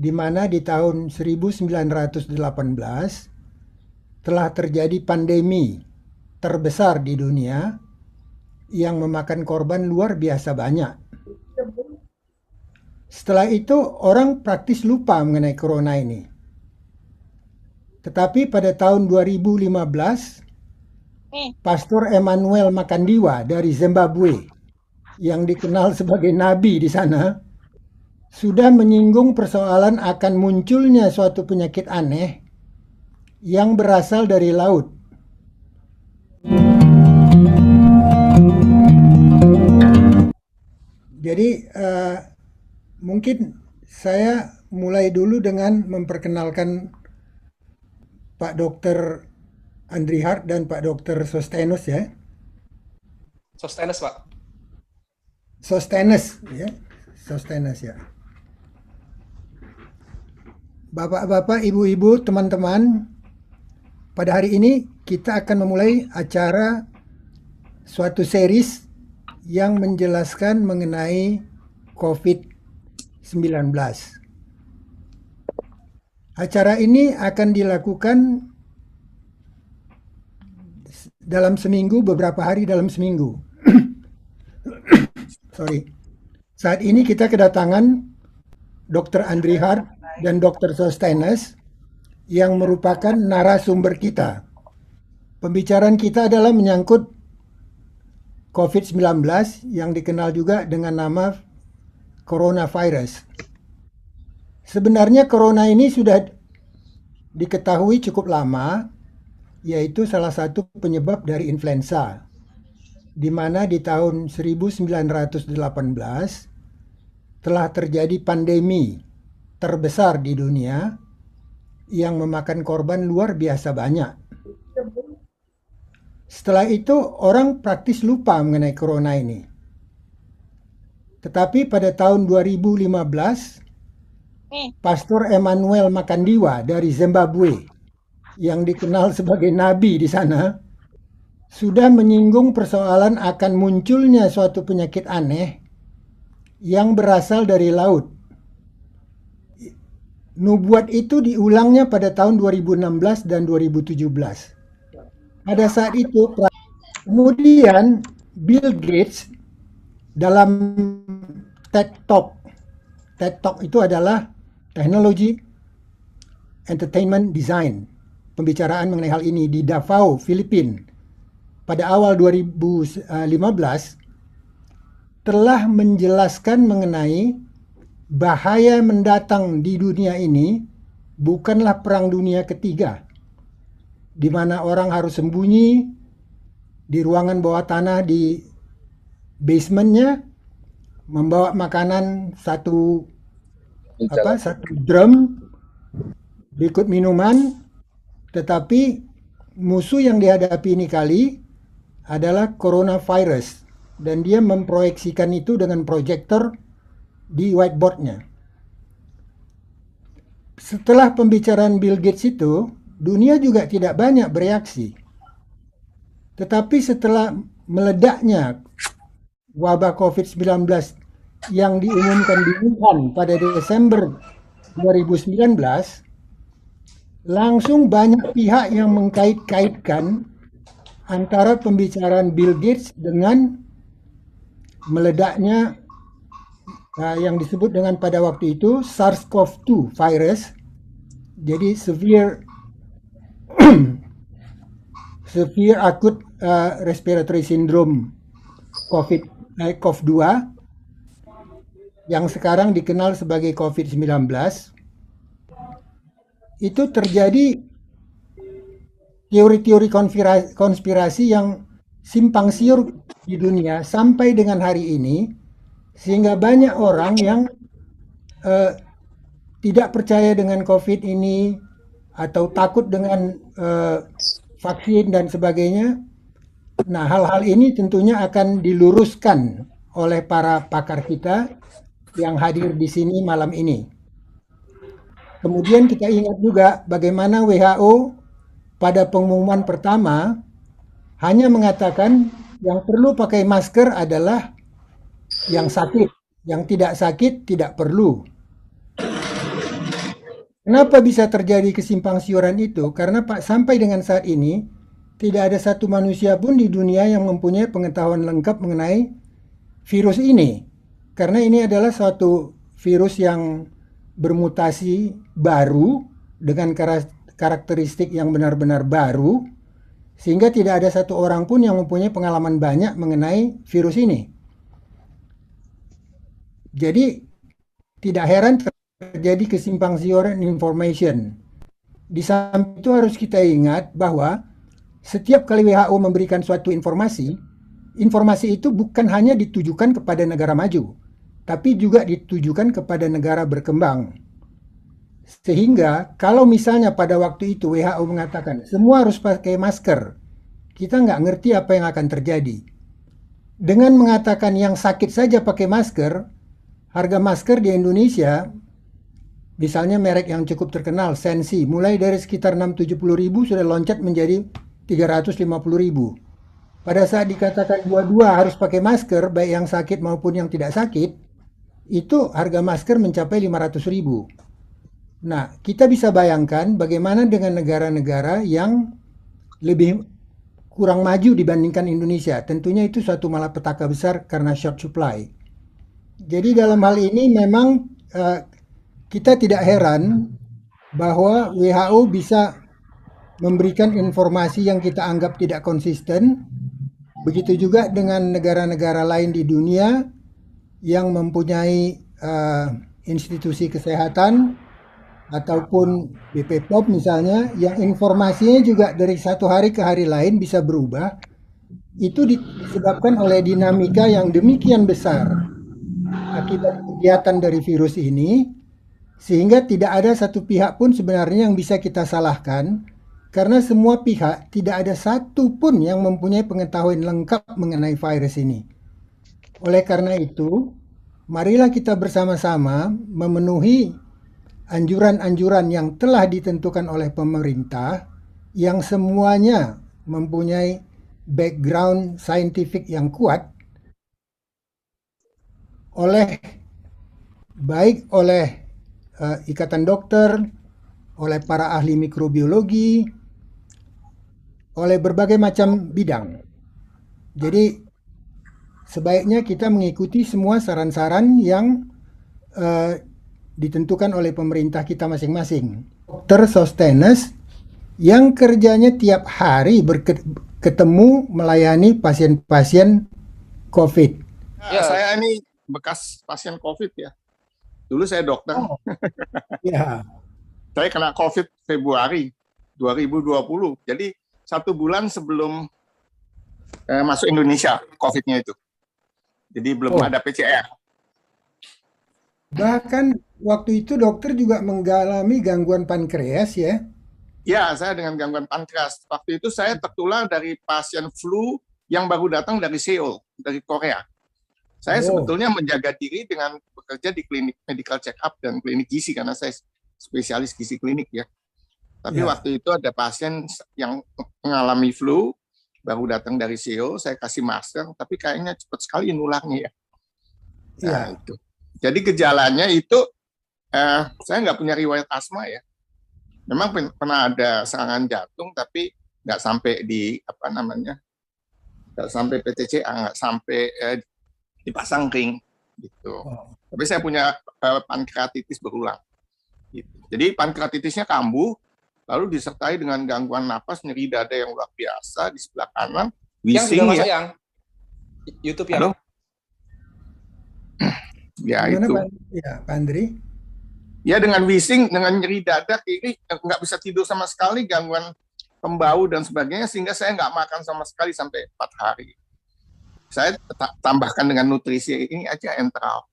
di mana di tahun 1918 telah terjadi pandemi terbesar di dunia yang memakan korban luar biasa banyak. Setelah itu orang praktis lupa mengenai corona ini. Tetapi pada tahun 2015, Pastor Emmanuel Makandiwa dari Zimbabwe yang dikenal sebagai nabi di sana sudah menyinggung persoalan akan munculnya suatu penyakit aneh yang berasal dari laut. Jadi mungkin saya mulai dulu dengan memperkenalkan Pak Dokter Andri Hart dan Pak Dokter Sostenus ya. Sostenes, Pak. Sostenus ya. Sostenus ya. Bapak-bapak, ibu-ibu, teman-teman, pada hari ini kita akan memulai acara suatu series yang menjelaskan mengenai COVID-19. Acara ini akan dilakukan dalam seminggu, beberapa hari dalam seminggu. Sorry. Saat ini kita kedatangan Dr. Andri Hart dan Dr. Sostenes yang merupakan narasumber kita. Pembicaraan kita adalah menyangkut COVID-19 yang dikenal juga dengan nama coronavirus. Sebenarnya corona ini sudah diketahui cukup lama, yaitu salah satu penyebab dari influenza, di mana di tahun 1918 telah terjadi pandemi terbesar di dunia yang memakan korban luar biasa banyak. Setelah itu orang praktis lupa mengenai corona ini. Tetapi pada tahun 2015, Pastor Emmanuel Makandiwa dari Zimbabwe yang dikenal sebagai nabi di sana sudah menyinggung persoalan akan munculnya suatu penyakit aneh yang berasal dari laut. Nubuat itu diulangnya pada tahun 2016 dan 2017. Pada saat itu, kemudian Bill Gates dalam TED Talk itu adalah Technology Entertainment Design, pembicaraan mengenai hal ini di Davao, Filipina, pada awal 2015, telah menjelaskan mengenai bahaya mendatang di dunia ini bukanlah perang dunia ketiga, di mana orang harus sembunyi di ruangan bawah tanah di basementnya, membawa makanan satu drum, berikut minuman, tetapi musuh yang dihadapi ini kali adalah coronavirus, dan dia memproyeksikan itu dengan proyektor di whiteboardnya. Setelah pembicaraan Bill Gates itu, dunia juga tidak banyak bereaksi. Tetapi setelah meledaknya wabah COVID-19 yang diumumkan di Wuhan pada Desember 2019, langsung banyak pihak yang mengkait-kaitkan antara pembicaraan Bill Gates dengan meledaknya yang disebut dengan pada waktu itu SARS-CoV-2 virus. Jadi severe acute respiratory syndrome COVID-2 yang sekarang dikenal sebagai COVID-19. Itu terjadi teori-teori konspirasi yang simpang siur di dunia sampai dengan hari ini, sehingga banyak orang yang tidak percaya dengan COVID ini atau takut dengan vaksin dan sebagainya. Nah, hal-hal ini tentunya akan diluruskan oleh para pakar kita yang hadir di sini malam ini. Kemudian kita ingat juga bagaimana WHO pada pengumuman pertama hanya mengatakan yang perlu pakai masker adalah yang sakit, yang tidak sakit tidak perlu. Kenapa bisa terjadi kesimpang siuran itu? Karena Pak, sampai dengan saat ini tidak ada satu manusia pun di dunia yang mempunyai pengetahuan lengkap mengenai virus ini. Karena ini adalah suatu virus yang bermutasi baru dengan karakteristik yang benar-benar baru, sehingga tidak ada satu orang pun yang mempunyai pengalaman banyak mengenai virus ini. Jadi tidak heran terjadi kesimpang siuran information. Di samping itu harus kita ingat bahwa setiap kali WHO memberikan suatu informasi, informasi itu bukan hanya ditujukan kepada negara maju, tapi juga ditujukan kepada negara berkembang. Sehingga kalau misalnya pada waktu itu WHO mengatakan semua harus pakai masker, kita nggak ngerti apa yang akan terjadi. Dengan mengatakan yang sakit saja pakai masker, harga masker di Indonesia, misalnya merek yang cukup terkenal, Sensi, mulai dari sekitar 670 ribu sudah loncat menjadi 350 ribu. Pada saat dikatakan dua-dua harus pakai masker, baik yang sakit maupun yang tidak sakit, itu harga masker mencapai 500 ribu. Nah, kita bisa bayangkan bagaimana dengan negara-negara yang lebih kurang maju dibandingkan Indonesia. Tentunya itu suatu malapetaka besar karena short supply. Jadi dalam hal ini memang kita tidak heran bahwa WHO bisa memberikan informasi yang kita anggap tidak konsisten. Begitu juga dengan negara-negara lain di dunia yang mempunyai institusi kesehatan ataupun BPOM misalnya, yang informasinya juga dari satu hari ke hari lain bisa berubah. Itu disebabkan oleh dinamika yang demikian besar akibat kegiatan dari virus ini, sehingga tidak ada satu pihak pun sebenarnya yang bisa kita salahkan, karena semua pihak tidak ada satu pun yang mempunyai pengetahuan lengkap mengenai virus ini. Oleh karena itu, marilah kita bersama-sama memenuhi anjuran-anjuran yang telah ditentukan oleh pemerintah, yang semuanya mempunyai background saintifik yang kuat, baik oleh ikatan dokter, oleh para ahli mikrobiologi, oleh berbagai macam bidang. Jadi sebaiknya kita mengikuti semua saran-saran yang ditentukan oleh pemerintah kita masing-masing. Dr. Sostenes yang kerjanya tiap hari ketemu melayani pasien-pasien COVID. Ya, saya ini bekas pasien COVID ya. Dulu saya dokter. Oh, ya. Saya kena COVID Februari 2020. Jadi 1 bulan sebelum masuk Indonesia COVID-nya itu. Jadi belum ada PCR. Bahkan waktu itu dokter juga mengalami gangguan pankreas ya? Ya, saya dengan gangguan pankreas. Waktu itu saya tertular dari pasien flu yang baru datang dari Seoul, dari Korea. Saya sebetulnya menjaga diri dengan bekerja di klinik medical check up dan klinik gizi karena saya spesialis gizi klinik ya. Tapi waktu itu ada pasien yang mengalami flu, baru datang dari Seoul, saya kasih masker, tapi kayaknya cepat sekali nularnya ya. Nah, itu. Jadi gejalanya itu, saya nggak punya riwayat asma ya. Memang pernah ada serangan jantung, tapi nggak sampai di nggak sampai PTCA, nggak sampai dipasang ring gitu. Tapi saya punya pankreatitis berulang. Gitu. Jadi pankreatitisnya kambuh, lalu disertai dengan gangguan napas, nyeri dada yang luar biasa di sebelah kanan, wheezing ya. Yang YouTube ya. Halo? Ya itu. Ya, Pak Andri. Ya dengan wheezing, dengan nyeri dada kiri, nggak bisa tidur sama sekali, gangguan pembau dan sebagainya, sehingga saya nggak makan sama sekali sampai 4 hari. Saya tambahkan dengan nutrisi ini aja enteral.